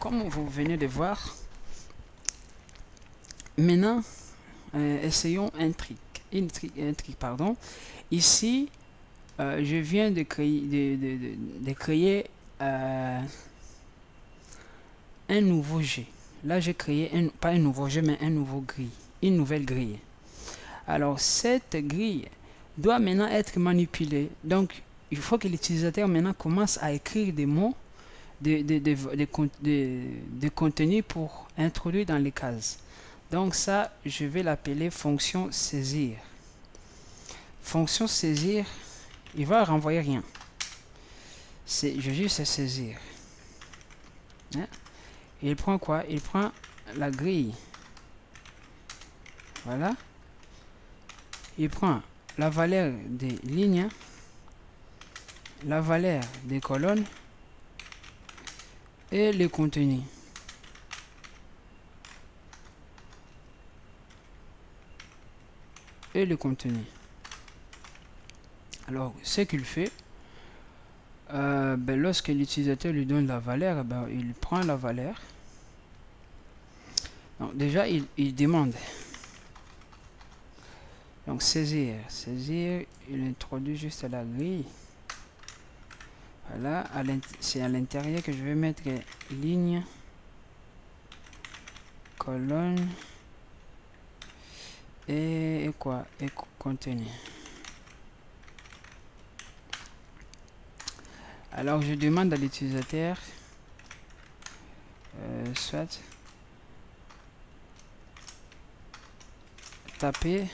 comme vous venez de voir, maintenant, essayons un truc. Pardon. Ici, je viens de créer un nouveau jet. Là, j'ai créé pas un nouveau jet, mais un nouveau grille. Une nouvelle grille. Alors, cette grille doit maintenant être manipulée. Donc, il faut que l'utilisateur maintenant commence à écrire des mots de contenu pour introduire dans les cases. Donc ça, je vais l'appeler fonction saisir. Fonction saisir, il va renvoyer rien. Je juste saisir. Hein? Il prend quoi? Il prend la grille. Voilà. Il prend la valeur des lignes, la valeur des colonnes et le contenu. Et le contenu. Alors, ce qu'il fait, lorsque l'utilisateur lui donne la valeur, il prend la valeur. Donc, déjà, il demande. Donc, saisir, il introduit juste la grille. Voilà, c'est à l'intérieur que je vais mettre ligne, colonne et quoi? Et contenu. Alors, je demande à l'utilisateur, soit taper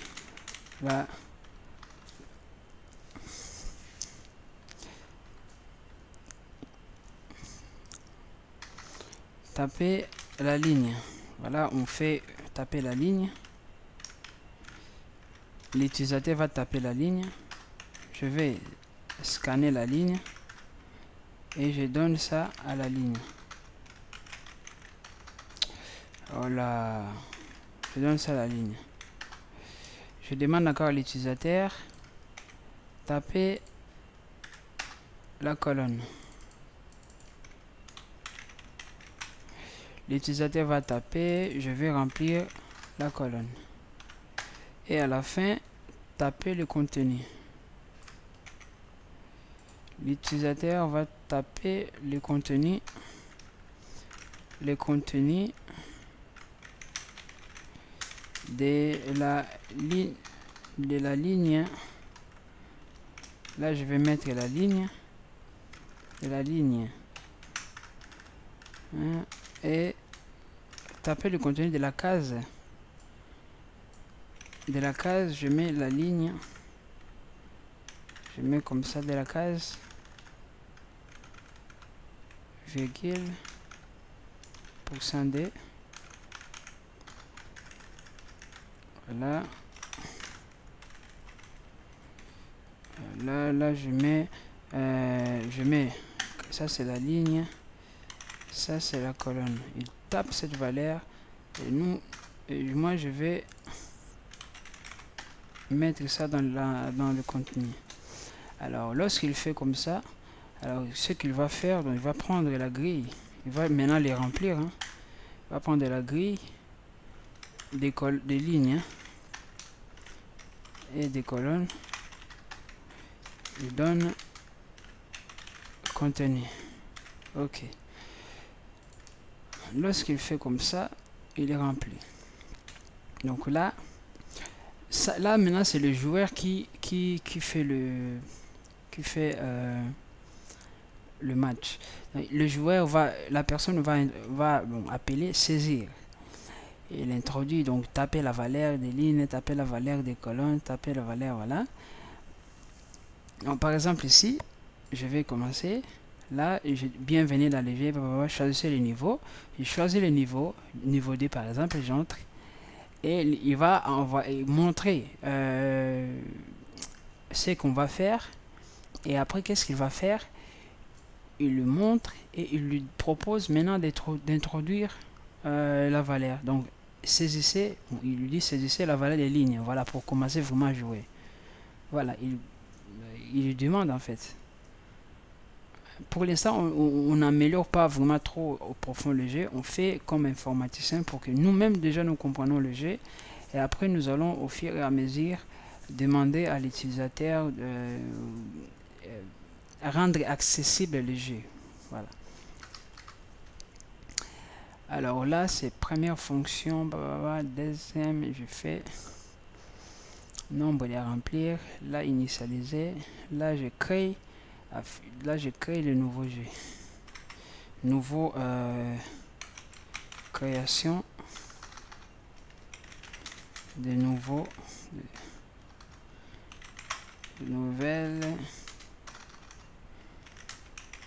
la ligne. Voilà, on fait taper la ligne. L'utilisateur va taper la ligne. Je vais scanner la ligne et je donne ça à la ligne. Voilà, je donne ça à la ligne. Je demande encore à l'utilisateur taper la colonne. L'utilisateur va taper, je vais remplir la colonne. Et à la fin, taper le contenu. L'utilisateur va taper le contenu de la ligne. Là, je vais mettre la ligne de la ligne. Et taper le contenu de la case. De la case, je mets la ligne. Je mets comme ça de la case. Virgule. %D. Voilà. Là, je mets ça, c'est la ligne. Ça, c'est la colonne. Il tape cette valeur. Et moi, je vais mettre ça dans le contenu. Alors, lorsqu'il fait comme ça, alors ce qu'il va faire, donc, il va prendre la grille. Il va maintenant les remplir. Il va prendre la grille des lignes et des colonnes. Il donne contenu. Ok. Lorsqu'il fait comme ça, il est rempli. Donc là, là maintenant c'est le joueur qui fait le match. Donc, le joueur la personne va appeler saisir. Il introduit donc taper la valeur des lignes, taper la valeur des colonnes, taper la valeur, voilà. Donc par exemple ici, je vais commencer. Là, bienvenue dans les vies, choisir le niveau. Je choisis le niveau 2 par exemple, j'entre. Et il va montrer ce qu'on va faire. Et après, qu'est-ce qu'il va faire? Il lui montre et il lui propose maintenant d'introduire la valeur. Donc, saisissez, il lui dit saisissez la valeur des lignes. Voilà, pour commencer vraiment à jouer. Voilà, il lui demande en fait. pour l'instant, on n'améliore pas vraiment trop au profond le jeu. On fait comme informaticien pour que nous-mêmes déjà nous comprenons le jeu. Et après, nous allons au fur et à mesure demander à l'utilisateur de rendre accessible le jeu. Voilà. Alors là, c'est première fonction. Deuxième, je fais nombre à remplir. Là, initialiser. Là, je crée. Là, je crée le nouveau jeu. Nouveau création de nouveaux de nouvelles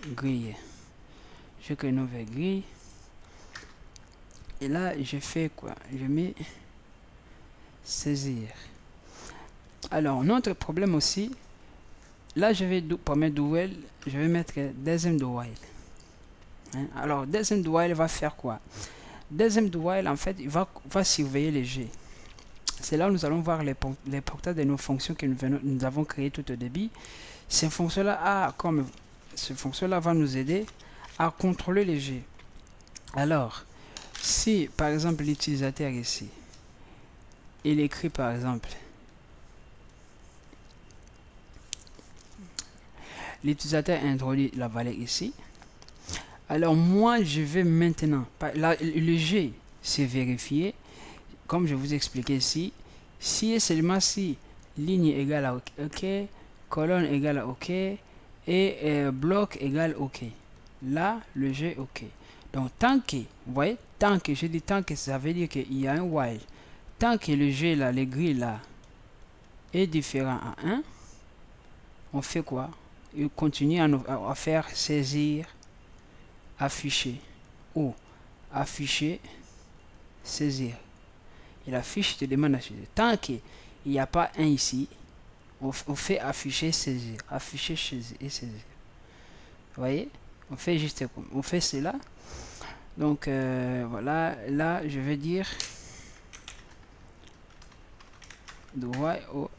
grilles. Je crée une nouvelle grille. Et là, je fais quoi? Je mets saisir. Alors, notre problème aussi, là, je vais pour mettre do while, je vais mettre deuxième do while. Hein? Alors, deuxième do while va faire quoi? Deuxième do while, en fait, il va surveiller les G. C'est là où nous allons voir les portails de nos fonctions que nous avons créées tout au début. Ces fonctions-là, ce fonction-là va nous aider à contrôler les G. Alors, si par exemple l'utilisateur ici, il écrit par exemple, l'utilisateur introduit la valeur ici, alors moi je vais maintenant, le G c'est vérifié, comme je vous expliquais ici, si et seulement si ligne égale à OK, colonne égale à OK, et bloc égale OK. Là, le G est OK. Donc, tant que, vous voyez, tant que, je dis tant que, ça veut dire qu'il y a un while. Tant que le G là, les grilles là, est différent à 1, on fait quoi? Il continue à faire saisir, afficher, ou afficher, saisir. Il affiche, te demande à saisir. Tant qu'il n'y a pas 1 ici, on fait afficher, saisir, afficher, saisir et saisir. Vous voyez? On fait juste comme on fait cela. Donc voilà, là je vais dire droit au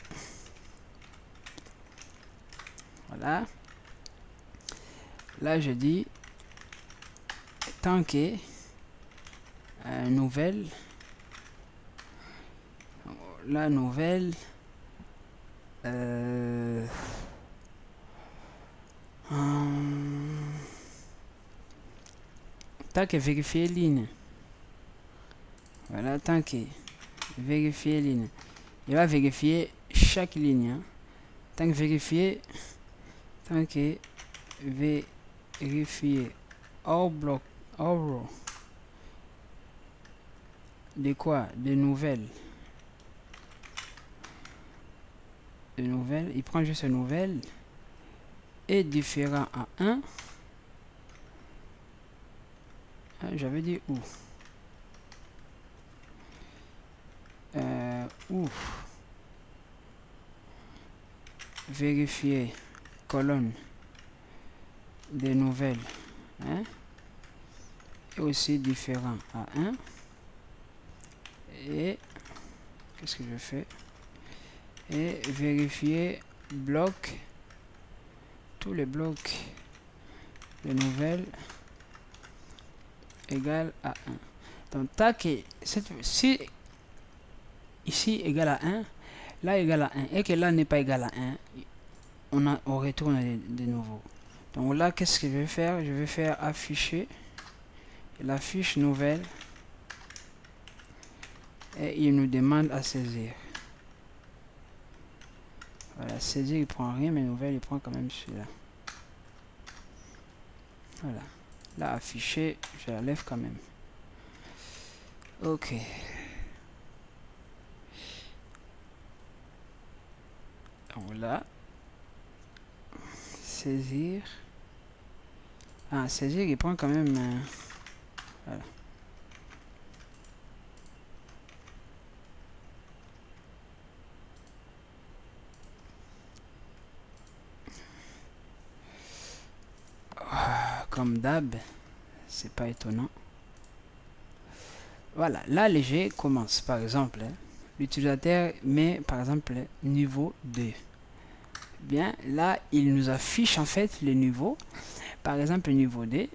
voilà. Là je dis tant que nouvelle, la nouvelle tant que vérifier ligne. Voilà, tant que vérifier ligne. Il va vérifier chaque ligne. Hein. Tant que vérifier hors bloc, hors row. De quoi? De nouvelles. De nouvelles. Il prend juste nouvelles. Et différent à 1. J'avais dit où? Où? Vérifier colonne des nouvelles. Hein? Et aussi différent à 1. Et qu'est-ce que je fais? Et vérifier bloc, tous les blocs de nouvelles égale à 1. Donc tac, si ici égale à 1, là égale à 1 et que là n'est pas égal à 1, on retourne de nouveau. Donc là qu'est-ce que je vais faire? Je vais faire afficher la fiche nouvelle et il nous demande à saisir. Voilà, saisir il prend rien, mais nouvelle il prend quand même celui-là. Voilà. Là, afficher, je la lève quand même. Ok. Donc là, saisir. Ah, saisir, il prend quand même. Voilà. Comme d'hab, c'est pas étonnant. Voilà, là le jeu commence par exemple. L'utilisateur met par exemple niveau 2. Bien, là il nous affiche en fait le niveau. Par exemple, niveau D,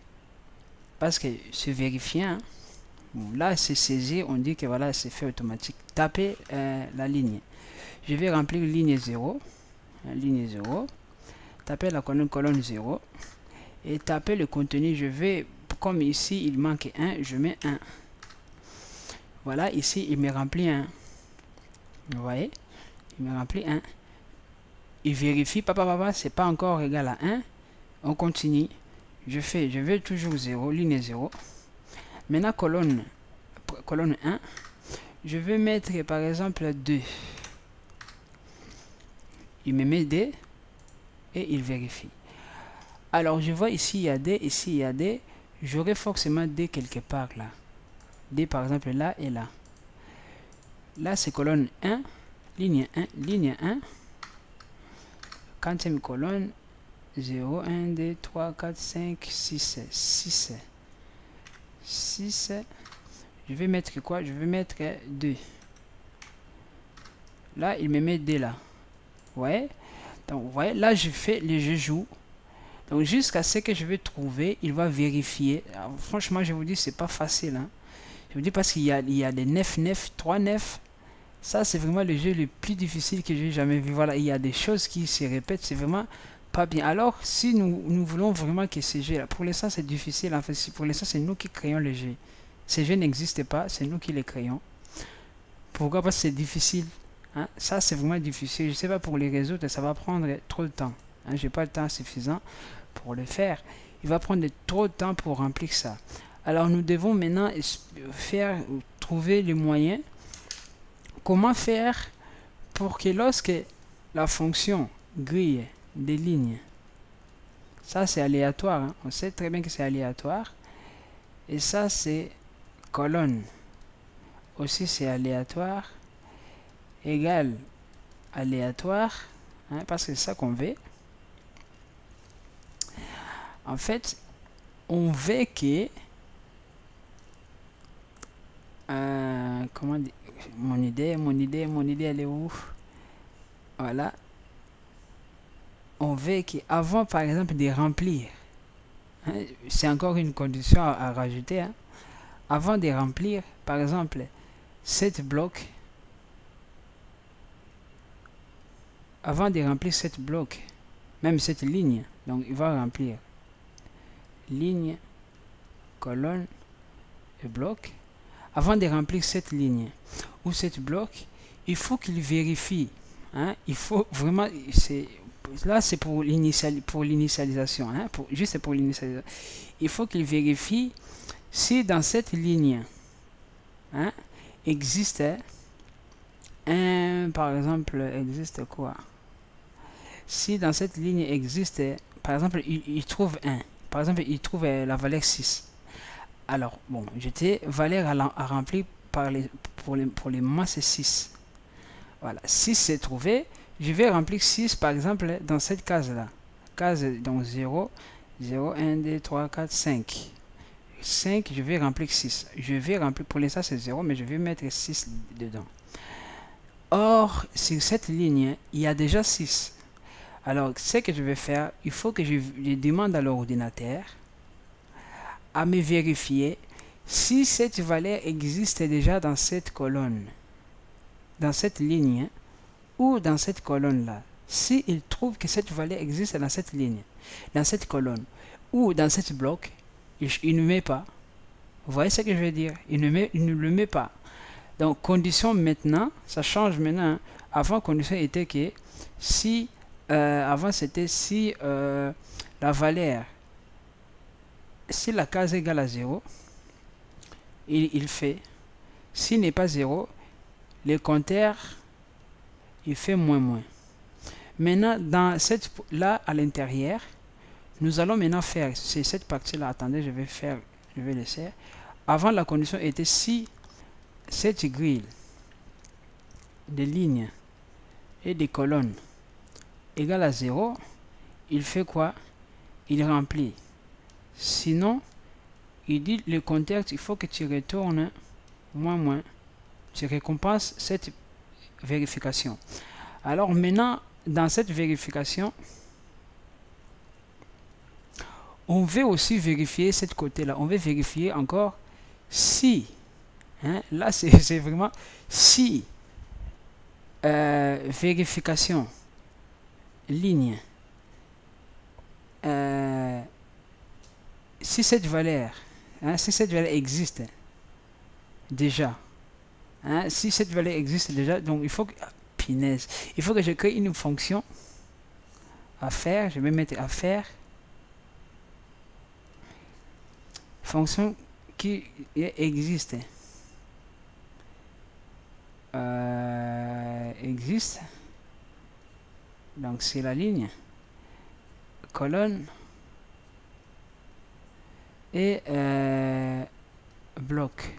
parce que c'est vérifiant, bon, là c'est saisir, on dit que voilà, c'est fait automatique. Tapez la ligne. Je vais remplir ligne 0, ligne 0, taper la colonne 0 et taper le contenu. Je vais, comme ici il manque 1, je mets 1. Voilà, ici il me remplit 1. Vous voyez, il me remplit 1. Il vérifie, papa, c'est pas encore égal à 1. On continue. Je veux toujours 0, ligne 0. Maintenant, colonne 1. Je vais mettre par exemple 2. Il me met D et il vérifie. Alors, je vois ici il y a D, ici il y a D. J'aurai forcément D quelque part là. D par exemple là et là. Là, c'est colonne 1, ligne 1, ligne 1. Quantième colonne, 0, 1, 2, 3, 4, 5, 6, 6. 6. Je vais mettre quoi? Je vais mettre 2. Là, il me met D là. Vous voyez? Donc, vous voyez, là, je joue. Donc, jusqu'à ce que je vais trouver, il va vérifier. Alors, franchement, je vous dis, c'est pas facile. Hein. Je vous dis parce qu'il y a des 9, 3 9. Ça, c'est vraiment le jeu le plus difficile que j'ai jamais vu. Voilà, il y a des choses qui se répètent. C'est vraiment pas bien. Alors, si nous voulons vraiment que ce jeu là, pour l'instant, c'est difficile. En fait, pour l'instant, c'est nous qui créons le jeu. Ces jeux n'existent pas, c'est nous qui les créons. Pourquoi? Parce que c'est difficile. Hein? Ça, c'est vraiment difficile. Je sais pas pour les résoudre, ça va prendre trop de temps. Hein? J'ai pas le temps suffisant pour le faire. Il va prendre trop de temps pour remplir ça. Alors, nous devons maintenant trouver les moyens. Comment faire pour que lorsque la fonction grille des lignes, ça c'est aléatoire, hein? On sait très bien que c'est aléatoire, et ça c'est colonne, aussi c'est aléatoire, égale aléatoire, hein, parce que c'est ça qu'on veut. En fait, on veut que comment dire, mon idée elle est où? Voilà, on veut qu'avant par exemple de remplir, hein, c'est encore une condition à rajouter, hein, avant de remplir par exemple cette bloc, avant de remplir cette bloc, même cette ligne, donc il va remplir ligne, colonne et bloc. Avant de remplir cette ligne ou cette bloc, il faut qu'il vérifie, hein, il faut vraiment, là c'est pour l'initialisation, hein, juste pour l'initialisation. Il faut qu'il vérifie si dans cette ligne, hein, existe un, par exemple, existe quoi? Si dans cette ligne existe, par exemple, il trouve 1, par exemple, il trouve la valeur 6. Alors, bon, j'étais valeur à remplir pour les moments, c'est 6. Voilà, 6 c'est trouvé. Je vais remplir 6, par exemple, dans cette case-là. Case, donc 0, 0, 1, 2, 3, 4, 5. 5, je vais remplir 6. Je vais remplir, pour l'instant c'est 0, mais je vais mettre 6 dedans. Or, sur cette ligne, il y a déjà 6. Alors, ce que je vais faire, il faut que je demande à l'ordinateur à me vérifier si cette valeur existe déjà dans cette colonne, dans cette ligne, ou dans cette colonne-là. S'il trouve que cette valeur existe dans cette ligne, dans cette colonne, ou dans cette bloc, il ne met pas. Vous voyez ce que je veux dire? Il ne le met pas. Donc, condition maintenant, ça change maintenant. Avant, condition était que si, avant c'était si la valeur, si la case est égale à 0, il fait. S'il n'est pas 0, le compteur, il fait moins. Maintenant, dans cette, là, à l'intérieur, nous allons maintenant faire, c'est cette partie-là, attendez, je vais laisser. Avant, la condition était si cette grille de lignes et des colonnes égale à 0, il fait quoi? Il remplit. Sinon, il dit le compteur, il faut que tu retournes moins. Tu récompenses cette vérification. Alors maintenant, dans cette vérification, On veut aussi vérifier cette côté-là. On veut vérifier encore si. Hein, là, c'est vraiment si. Vérification. Ligne. Si cette valeur, hein, si cette valeur existe déjà, hein, si cette valeur existe déjà, donc il faut que, punaise, il faut que je crée une fonction à faire. Je vais mettre à faire fonction qui existe. Existe. Donc c'est la ligne, colonne et bloc.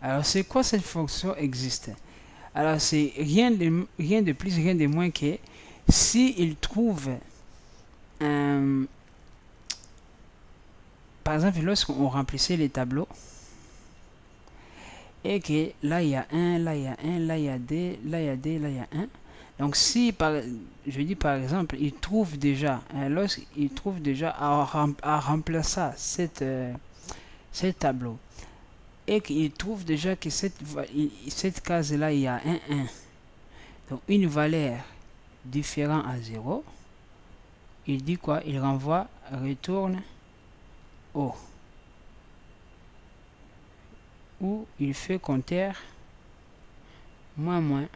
Alors c'est quoi cette fonction existe? Alors c'est rien de plus, rien de moins que si il trouve par exemple lorsqu'on remplissait les tableaux et que là il y a 1, là il y a 1, là il y a 2, là il y a 2, là il y a 1. Donc si je dis par exemple il trouve déjà, lorsqu'il trouve déjà à remplacer ce tableau et qu'il trouve déjà que cette case là il y a 1, 1, donc une valeur différente à 0, il dit quoi? Il renvoie retourne au, ou il fait compteur moins moins.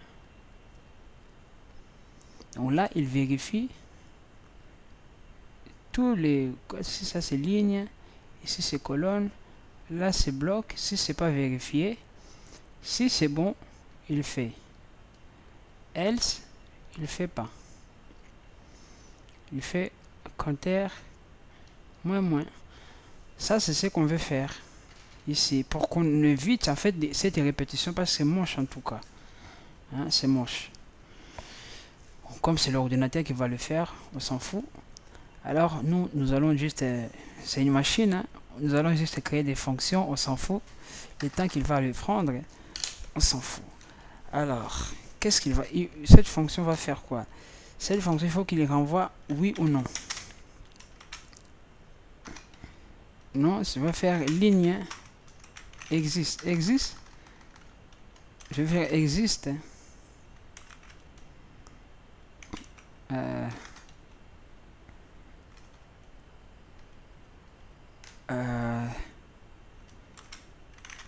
Donc là il vérifie tous les, si ça c'est ligne, ici c'est colonne, là c'est bloc. Si c'est pas vérifié, si c'est bon, il fait, else il fait pas, il fait compteur moins moins. Ça c'est ce qu'on veut faire ici pour qu'on évite en fait cette répétition, parce que c'est moche en tout cas, hein, c'est moche. Comme c'est l'ordinateur qui va le faire, on s'en fout. Alors nous allons juste, c'est une machine, hein, nous allons juste créer des fonctions, on s'en fout. Le temps qu'il va le prendre, on s'en fout. Alors, qu'est-ce qu'il va, cette fonction va faire quoi? Cette fonction, il faut qu'il renvoie oui ou non. Non, ça va faire ligne existe. Existe. Je vais faire existe.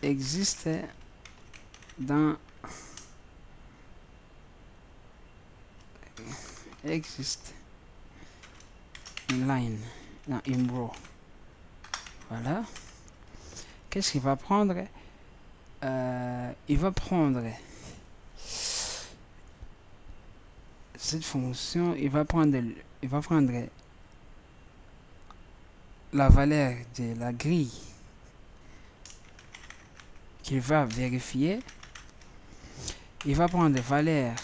Existe dans existe inline dans row. Voilà. Qu'est-ce qu'il va prendre? Il va prendre cette fonction, il va prendre la valeur de la grille qu'il va vérifier. Il va prendre la valeur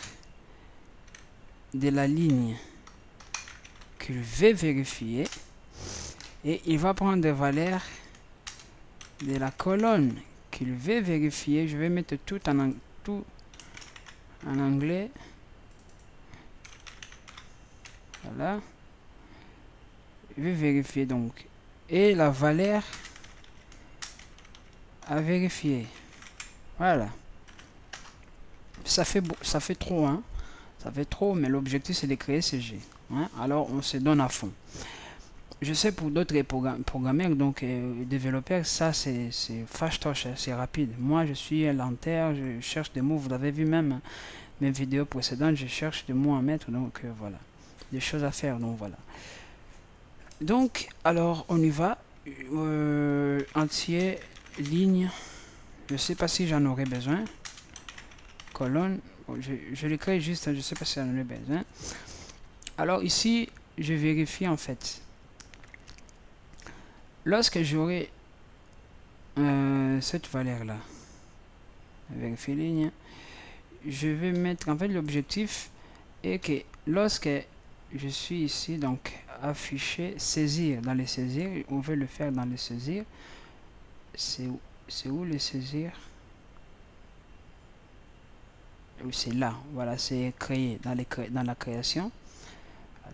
de la ligne qu'il veut vérifier. Et il va prendre la valeur de la colonne qu'il veut vérifier. Je vais mettre tout en anglais. Voilà. Je vais vérifier donc. Et la valeur à vérifier. Voilà. Ça fait trop, hein. Ça fait trop, mais l'objectif c'est de créer CG. Hein? Alors on se donne à fond. Je sais pour d'autres programmeurs, donc développeurs, ça c'est fastoche, c'est rapide. Moi je suis lentère, je cherche des mots. Vous avez vu même mes vidéos précédentes, je cherche des mots à mettre, donc voilà. Des choses à faire, donc voilà. Donc, alors on y va. Entier, ligne. Je sais pas si j'en aurai besoin. Colonne. Bon, je le crée juste, je sais pas si j'en aurai besoin. Alors ici, je vérifie en fait. Lorsque j'aurai cette valeur là, vérifier ligne, je vais mettre en fait l'objectif est que lorsque je suis ici, donc afficher, saisir, dans les saisir, on veut le faire dans les saisir. C'est où les saisir? C'est là, voilà, c'est créé dans la création.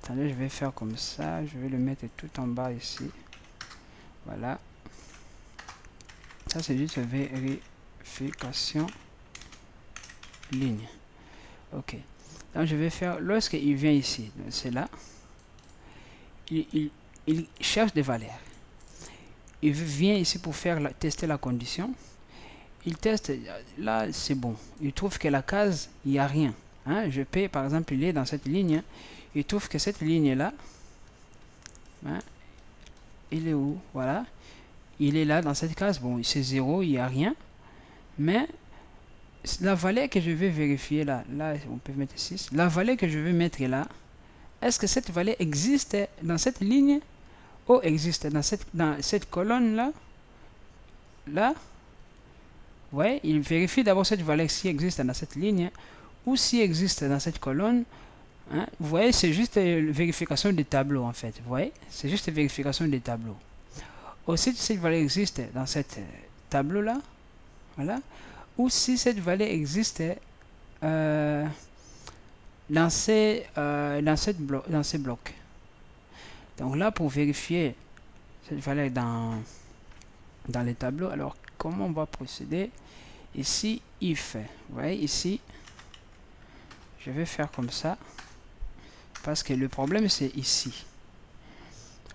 Attendez, je vais faire comme ça. Je vais le mettre tout en bas ici. Voilà. Ça, c'est juste vérification ligne. Ok. Donc, je vais faire, lorsqu'il vient ici, c'est là, il cherche des valeurs. Il vient ici pour faire tester la condition. Il teste, là, c'est bon. Il trouve que la case, il n'y a rien. Hein? Je peux, par exemple, il est dans cette ligne. Il trouve que cette ligne-là, hein, il est où? Voilà. Il est là dans cette case. Bon, c'est 0, il n'y a rien. Mais la valeur que je vais vérifier là, on peut mettre 6. La valeur que je vais mettre là, est-ce que cette valeur existe dans cette ligne ou existe dans cette colonne là? Là, ouais, il vérifie d'abord cette valeur si existe dans cette ligne ou si existe dans cette colonne. Hein? Vous voyez, c'est juste vérification des tableaux en fait. Vous voyez, c'est juste vérification des tableaux. Aussi, si cette valeur existe dans cette tableau là, voilà, ou si cette valeur existe dans ces blocs. Donc là, pour vérifier cette valeur dans les tableaux, alors comment on va procéder? Ici, if. Vous voyez, ici, je vais faire comme ça. Parce que le problème, c'est ici.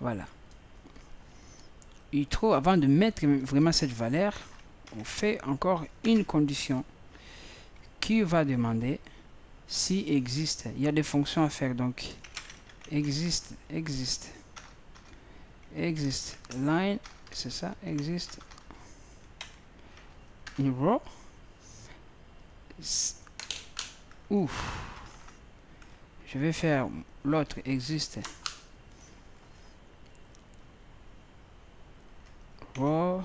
Voilà. Il trouve, avant de mettre vraiment cette valeur, on fait encore une condition qui va demander si existe. Il y a des fonctions à faire, donc existe line, c'est ça, existe une row. Ouf, je vais faire l'autre existe row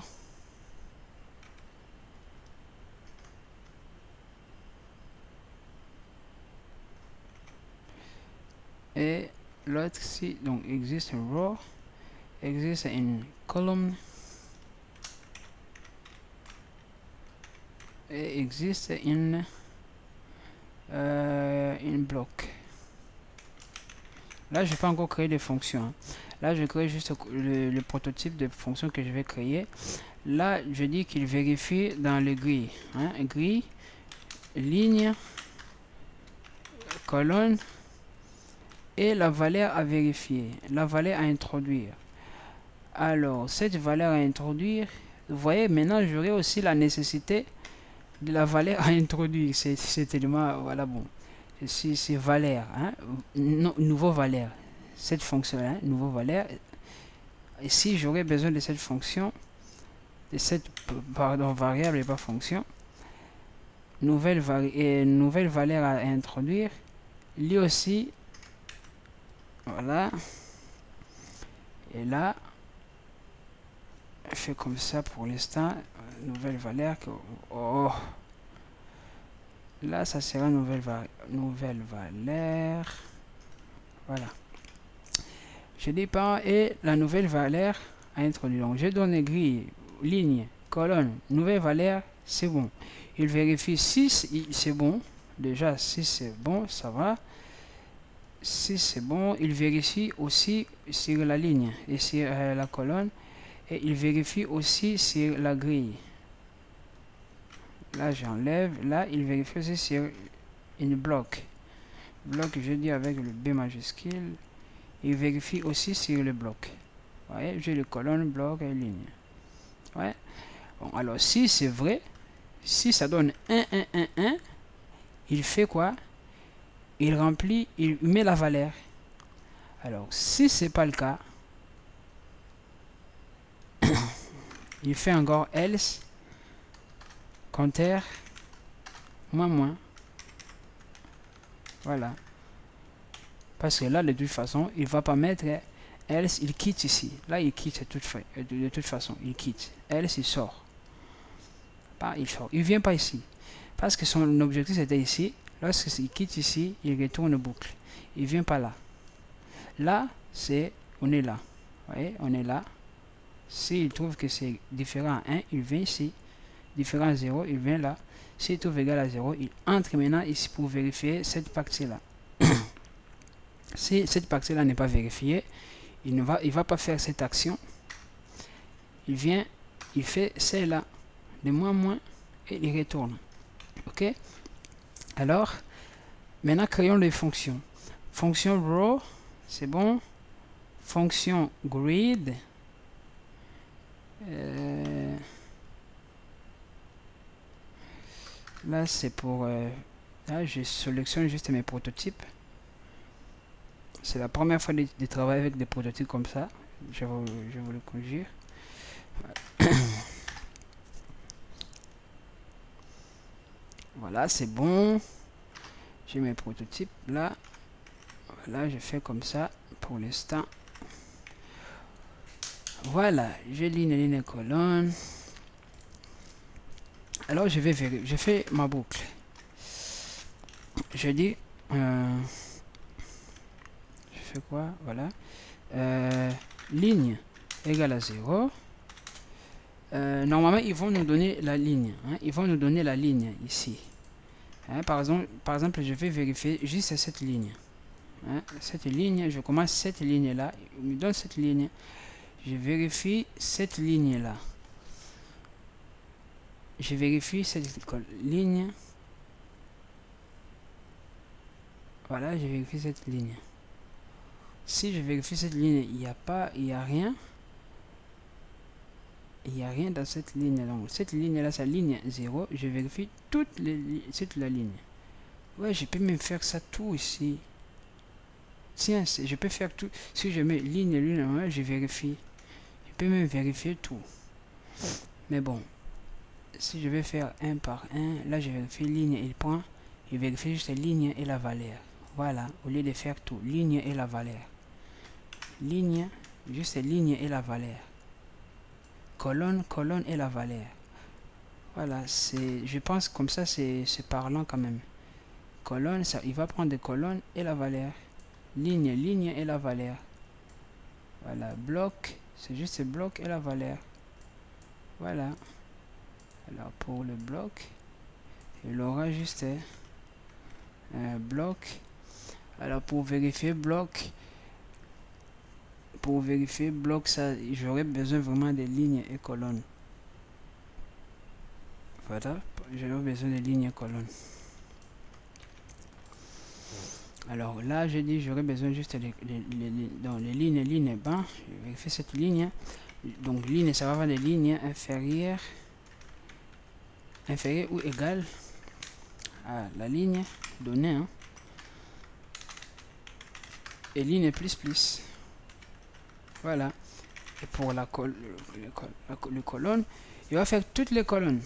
et l'autre si donc existe une row, existe une column et existe une bloc. Là, je n'ai pas encore créé des fonctions. Hein. Là, je crée juste le prototype de fonction que je vais créer. Là, je dis qu'il vérifie dans le gris. Hein, gris, ligne, colonne et la valeur à vérifier, la valeur à introduire. Alors, cette valeur à introduire, vous voyez, maintenant, j'aurai aussi la nécessité de la valeur à introduire. C'est tellement, voilà, bon. Si c'est valeur, hein, nouveau valeur, cette fonction là, nouveau valeur. Et si j'aurais besoin de cette fonction, de cette variable et pas fonction, nouvelle valeur à introduire, lui aussi, voilà. Et là, je fais comme ça pour l'instant, nouvelle valeur que, oh. Là, ça sera nouvelle valeur. Voilà. Je dis pas et la nouvelle valeur à introduire. Donc, je donne grille, ligne, colonne, nouvelle valeur, c'est bon. Il vérifie si c'est bon. Déjà, si c'est bon, ça va. Si c'est bon, il vérifie aussi sur la ligne et sur la colonne. Et il vérifie aussi sur la grille. Là, j'enlève. Là, il vérifie aussi sur une bloc. Bloc, je dis avec le B majuscule. Il vérifie aussi sur le bloc. Vous voyez, j'ai le colonne, bloc et ligne. Ouais. Bon, alors, si c'est vrai, si ça donne 1, 1, 1, 1, il fait quoi? Il remplit, il met la valeur. Alors, si c'est pas le cas, il fait encore else, compteur, moins. Voilà. Parce que là, de toute façon, il va pas mettre else, il quitte ici. Là, il quitte de toute façon, il quitte. Else, il sort. Pas, il sort. Il vient pas ici. Parce que son objectif était ici. Lorsqu'il quitte ici, il retourne boucle. Il vient pas là. Là, on est là. Vous voyez, on est là. S'il trouve que c'est différent à 1, il vient ici. Différent à 0, il vient là. S'il trouve égal à 0, il entre maintenant ici pour vérifier cette partie-là. Si cette partie-là n'est pas vérifiée, il va pas faire cette action. Il vient, il fait celle-là de moins et il retourne. Ok? Alors, maintenant créons les fonctions. Fonction row, c'est bon. Fonction grid. Là, c'est pour... là, je sélectionne juste mes prototypes. C'est la première fois de travailler avec des prototypes comme ça. Je vous le conjure. Voilà, c'est bon. J'ai mes prototypes là. Voilà, je fais comme ça pour l'instant. Voilà, je ligne, colonne. Alors, je vais vérifier. Je fais ma boucle. Je dis... je fais quoi? Voilà. Ligne égale à 0. Normalement, ils vont nous donner la ligne. Hein, ils vont nous donner la ligne ici. Hein, par exemple, je vais vérifier juste cette ligne. Hein, cette ligne, je commence cette ligne là. Il me donne cette ligne. Je vérifie cette ligne là. Je vérifie cette ligne. Voilà, je vérifie cette ligne. Si je vérifie cette ligne, il n'y a rien. Il n'y a rien dans cette ligne. Donc, cette ligne-là, c'est la ligne 0. Je vérifie toute la ligne. Ouais, je peux même faire ça tout ici. Tiens, je peux faire tout. Si je mets ligne, je vérifie. Je peux même vérifier tout. Mais bon, si je vais faire un par un, là, je vérifie ligne et point. Je vérifie juste la ligne et la valeur. Voilà, au lieu de faire tout, ligne et la valeur. Ligne, juste ligne et la valeur. Colonne et la valeur. Voilà, je pense comme ça, c'est parlant quand même. Colonne, ça, il va prendre des colonnes et la valeur. Ligne et la valeur. Voilà, bloc, c'est juste bloc et la valeur. Voilà. Alors pour le bloc, il aura juste un bloc. Alors pour vérifier bloc, ça, j'aurais besoin vraiment des lignes et colonnes. Voilà, j'aurais besoin des lignes et colonnes. Alors là, je dis j'aurais besoin juste les lignes, ben, je vérifie cette ligne. Donc ligne, ça va avoir des lignes inférieures ou égales à la ligne donnée. Hein. Et ligne plus. Voilà. Et pour la colonne, il va faire toutes les colonnes.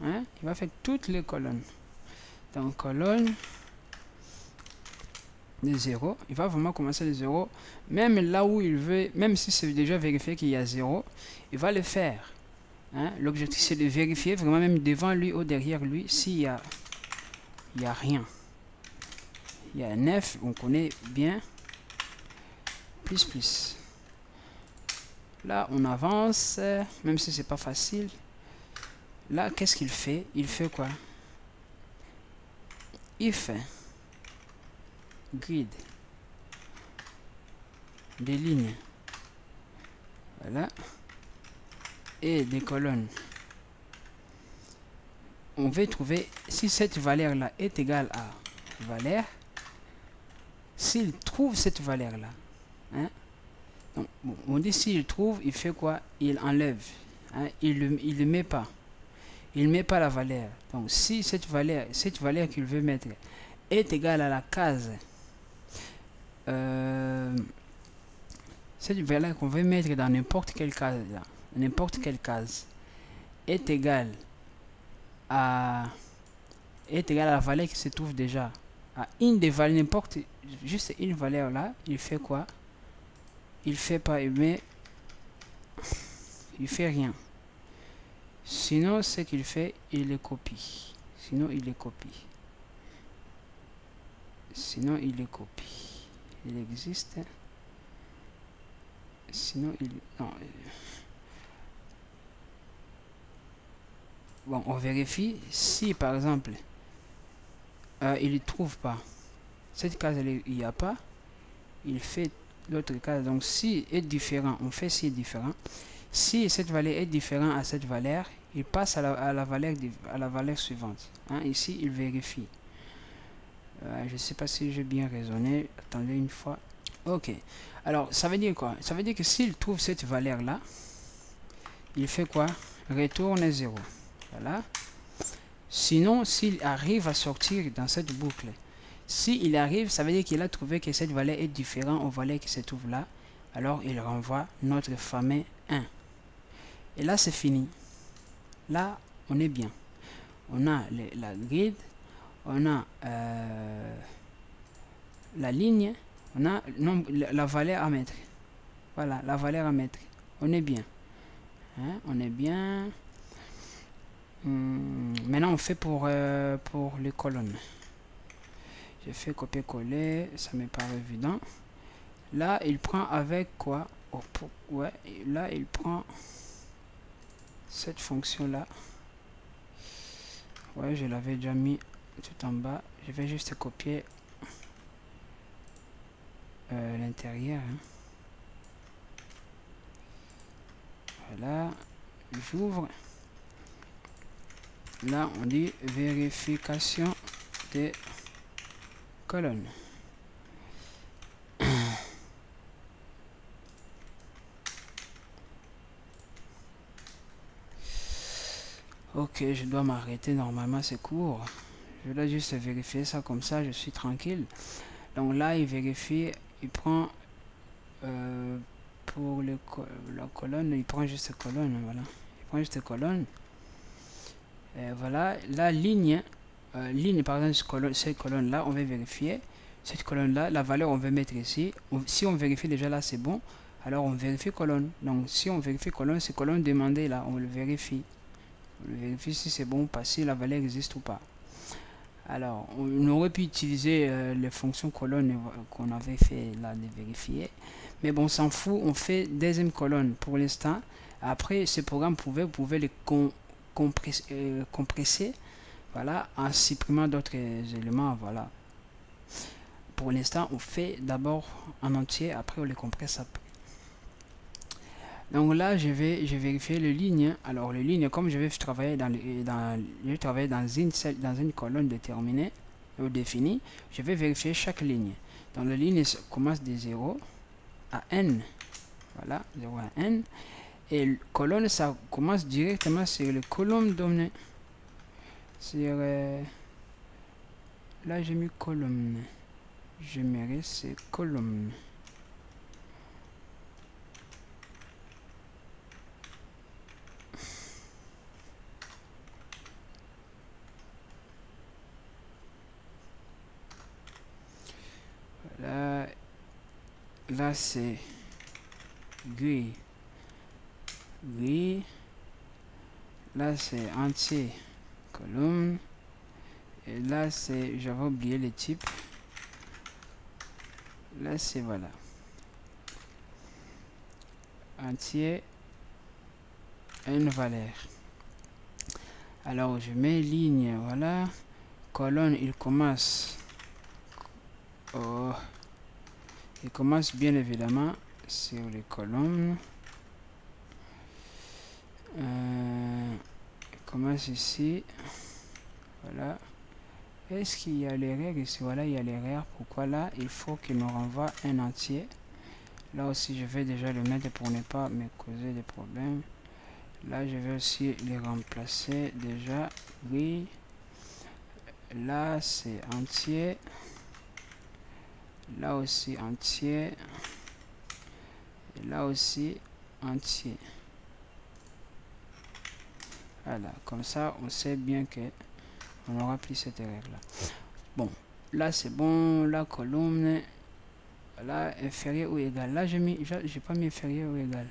Hein? Il va faire toutes les colonnes. Donc colonne de 0. Il va vraiment commencer de 0. Même là où il veut, même si c'est déjà vérifié qu'il y a 0, il va le faire. Hein? L'objectif c'est de vérifier vraiment même devant lui ou derrière lui s'il y a rien. Il y a un 9, on connaît bien. Plus. Là, on avance, même si c'est pas facile. Là, qu'est-ce qu'il fait? Il fait quoi? Il fait grid des lignes. Voilà. Et des colonnes. On veut trouver si cette valeur-là est égale à valeur. S'il trouve cette valeur-là, hein? Donc, bon, on dit s'il trouve, il fait quoi? Il enlève. Hein? Il ne met pas. Il ne met pas la valeur. Donc, si cette valeur qu'il veut mettre est égale à la case, cette valeur qu'on veut mettre dans n'importe quelle case, est égale à la valeur qui se trouve déjà à une des valeurs, juste une valeur là, il fait quoi? Il fait pas, mais il fait rien. Sinon, ce qu'il fait, il les copie. Sinon, il les copie. Il existe. Sinon, non. Bon, on vérifie. Si, par exemple, il ne trouve pas. Cette case, il n'y a pas. il fait l'autre cas. Donc si est différent, on fait si est différent. Si cette valeur est différente à cette valeur, il passe à la valeur suivante. Hein, ici, il vérifie. Je ne sais pas si j'ai bien raisonné. Attendez une fois. Ok. Alors, ça veut dire quoi? Ça veut dire que s'il trouve cette valeur-là, il fait quoi? Retourne 0. Voilà. Sinon, s'il arrive à sortir dans cette boucle, s'il arrive, ça veut dire qu'il a trouvé que cette valeur est différente aux valeurs qui se trouvent là. Alors, il renvoie notre fameux 1. Et là, c'est fini. Là, on est bien. On a la grid, on a la ligne, on a la valeur à mettre. Voilà, la valeur à mettre. On est bien. Hein, on est bien. Maintenant, on fait pour les colonnes. J'ai fait copier-coller, ça me paraît évident. Là, il prend avec quoi? Oh, ouais, là, il prend cette fonction-là. Ouais, je l'avais déjà mis tout en bas. Je vais juste copier l'intérieur. Hein. Voilà, j'ouvre. Là, on dit vérification des colonnes. Ok, je dois m'arrêter. Normalement, c'est court. Je dois juste vérifier ça comme ça, je suis tranquille. Donc là, il vérifie, il prend pour la colonne, il prend juste colonne. Voilà, il prend juste colonne. Et voilà, la ligne, par exemple, cette colonne là, on va vérifier. Cette colonne là, la valeur on veut mettre ici. Si on vérifie déjà là, c'est bon. Alors on vérifie colonne. Donc si on vérifie colonne, c'est colonne demandée là, on le vérifie. On vérifie si c'est bon, pas si la valeur existe ou pas. Alors, on aurait pu utiliser les fonctions colonne qu'on avait fait là de vérifier. Mais bon, on s'en fout, on fait deuxième colonne pour l'instant. Après, ce programme, vous pouvez les compresser, voilà, en supprimant d'autres éléments, voilà. Pour l'instant, on fait d'abord en entier, après on les compresse après. Donc là, je vais vérifier les lignes. Alors les lignes, comme je vais travailler dans une colonne déterminée ou définie, je vais vérifier chaque ligne. Donc la ligne commence de 0 à n. Voilà, 0 à n. Et colonne, ça commence directement sur le colonne donnée. Sur là, j'ai mis colonne. Je mets c'est colonne. Là c'est gris. Là c'est entier colonne. Et là c'est, j'avais oublié les types. Là c'est voilà. Entier une valeur. Alors je mets ligne, voilà. Colonne, il commence. Il commence bien évidemment sur les colonnes. Il commence ici. Voilà. Est-ce qu'il y a l'erreur ici? Voilà, il y a l'erreur. Pourquoi là? Il faut qu'il me renvoie un entier. Là aussi, je vais déjà le mettre pour ne pas me causer des problèmes. Là, je vais aussi les remplacer déjà. Oui. Là, c'est entier. Là aussi, entier. Et là aussi, entier. Voilà, comme ça, on sait bien que on n'aura plus cette erreur là. Bon, là c'est bon, la colonne, là inférieur ou égal. Là j'ai pas mis inférieur ou égal.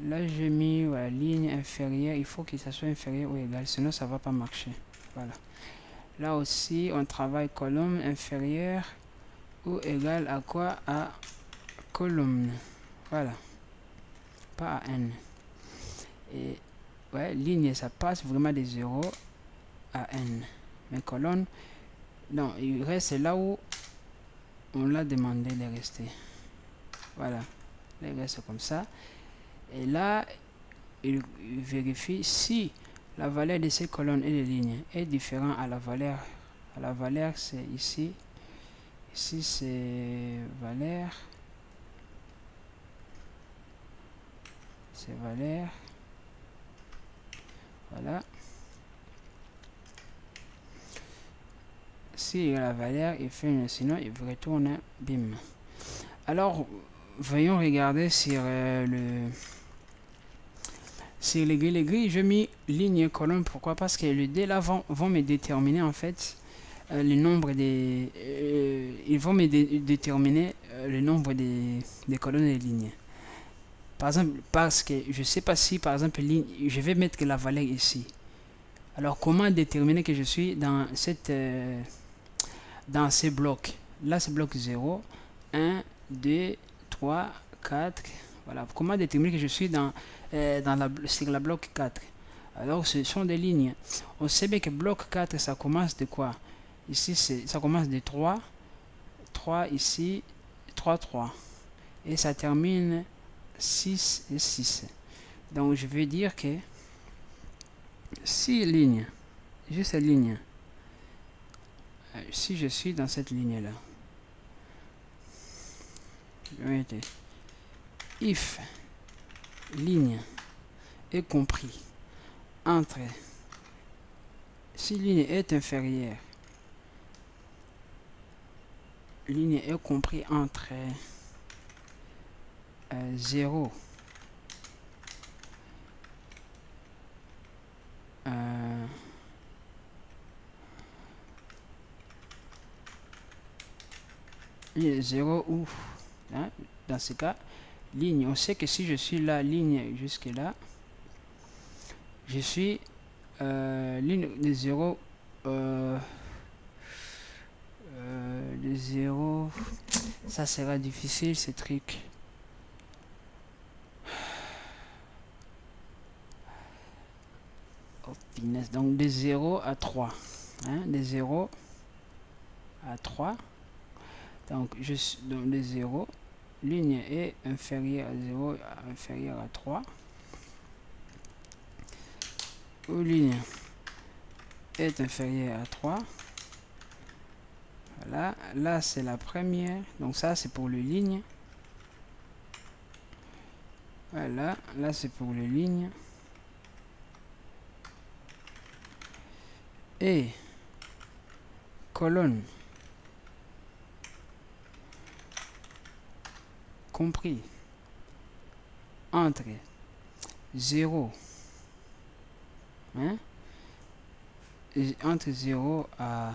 Là j'ai mis la ligne inférieure, il faut que ça soit inférieur ou égal, sinon ça va pas marcher. Voilà. Là aussi on travaille colonne inférieure ou égal à quoi? À colonne. Voilà. Pas à n. Et ouais, ligne ça passe vraiment de 0 à n. Mais colonne, non, il reste là où on l'a demandé de rester. Voilà, il reste comme ça. Et là, il vérifie si la valeur de ces colonnes et de lignes est différente à la valeur. C'est ici. Ici, c'est valeur. C'est valeur. Voilà. Si la valeur, il fait une, sinon il retourne bim. Alors, voyons regarder sur les grilles. Je mis ligne et colonne. Pourquoi? Parce que les dés là vont me déterminer en fait le nombre des. Ils vont me déterminer le nombre des colonnes et des lignes. Par exemple, parce que je sais pas si par exemple ligne, je vais mettre la valeur ici. Alors comment déterminer que je suis dans cette dans ces blocs? Là c'est bloc 0, 1, 2, 3, 4. Voilà. Comment déterminer que je suis sur la bloc 4? Alors ce sont des lignes. On sait bien que bloc 4 ça commence de quoi? Ici ça commence de 3, 3 ici, 3, 3. Et ça termine 6 et 6. Donc je vais dire que 6 lignes, juste ligne. Si je suis dans cette ligne là, je vais mettre if ligne est compris entre, si ligne est inférieure, ligne est compris entre 0 0 ou hein, dans ce cas ligne, on sait que si je suis là ligne jusque là, je suis ligne de 0 de 0, ça sera difficile ce truc. Oh, donc de 0 à 3 hein, de 0 à 3. Donc je suis dans de 0, ligne est inférieure à 0, inférieure à 3, ou ligne est inférieure à 3. Voilà, là c'est la première, donc ça c'est pour les lignes. Voilà, là c'est pour les lignes. Et colonne compris entre 0 hein, entre 0 à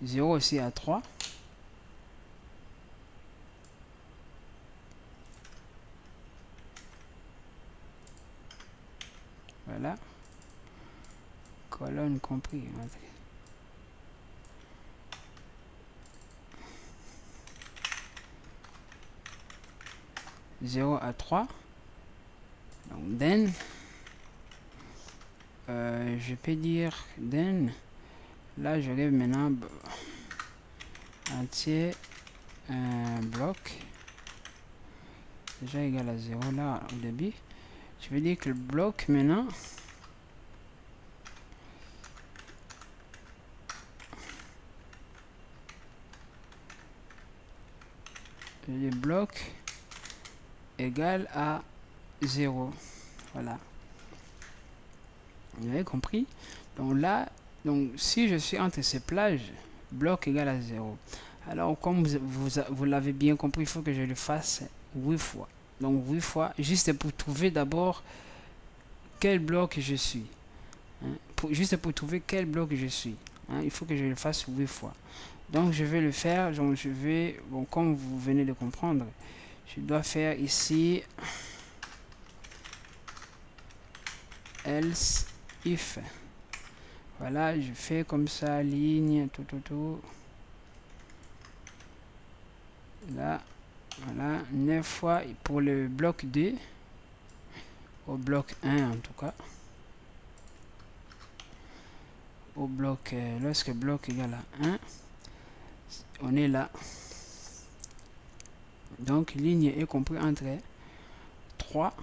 0 aussi à 3. Voilà, colonne compris entre 0 à 3. Donc then je peux dire then, là je lève maintenant entier bloc déjà égal à 0 là au début. Je vais dire que le bloc maintenant le bloc égal à 0. Voilà, vous avez compris. Donc là, donc si je suis entre ces plages, bloc égal à 0. Alors comme vous l'avez bien compris, il faut que je le fasse 8 fois. Donc 8 fois, juste pour trouver d'abord quel bloc je suis. Hein, juste pour trouver quel bloc je suis. Hein, il faut que je le fasse 8 fois. Donc je vais le faire. Donc je vais, bon, comme vous venez de comprendre, je dois faire ici else if. Voilà, je fais comme ça, ligne, tout. Là, voilà, 9 fois pour le bloc 2, au bloc 1 en tout cas. au bloc, lorsque bloc égale à 1, on est là. Donc ligne est compris entre 3,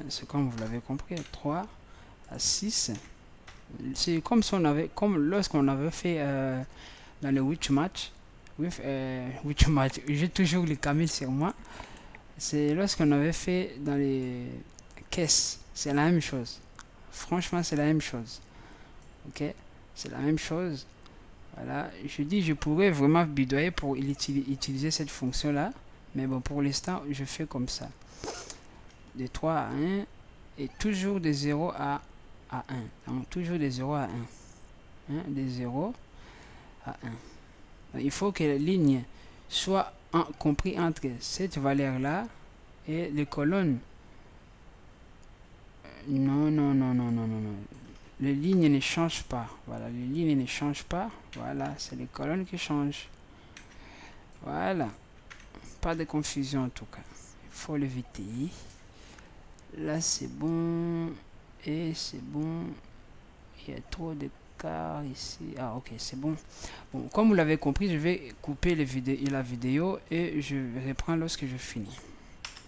c'est comme vous l'avez compris, 3 à 6. C'est comme si on avait, comme lorsqu'on avait fait dans le Witch Match. Witch Match, j'ai toujours les camels sur moi. C'est lorsqu'on avait fait dans les caisses, c'est la même chose. Franchement, c'est la même chose. Ok, c'est la même chose. Voilà, je dis, je pourrais vraiment bidouiller pour utiliser cette fonction là, mais bon, pour l'instant je fais comme ça, de 3 à 1 et toujours de 0 à 1. Donc toujours de 0 à 1, de 0 à 1. Donc, il faut que la ligne soit compris entre cette valeur là et les colonnes. Non, non, non, non, non, non, non. Les lignes ne changent pas. Voilà, les lignes ne changent pas. Voilà, c'est les colonnes qui changent. Voilà. Pas de confusion en tout cas. Il faut l'éviter. Là, c'est bon. Et c'est bon. Il y a trop d'écart ici. Ah, ok, c'est bon. Bon, comme vous l'avez compris, je vais couper la vidéo et je reprends lorsque je finis.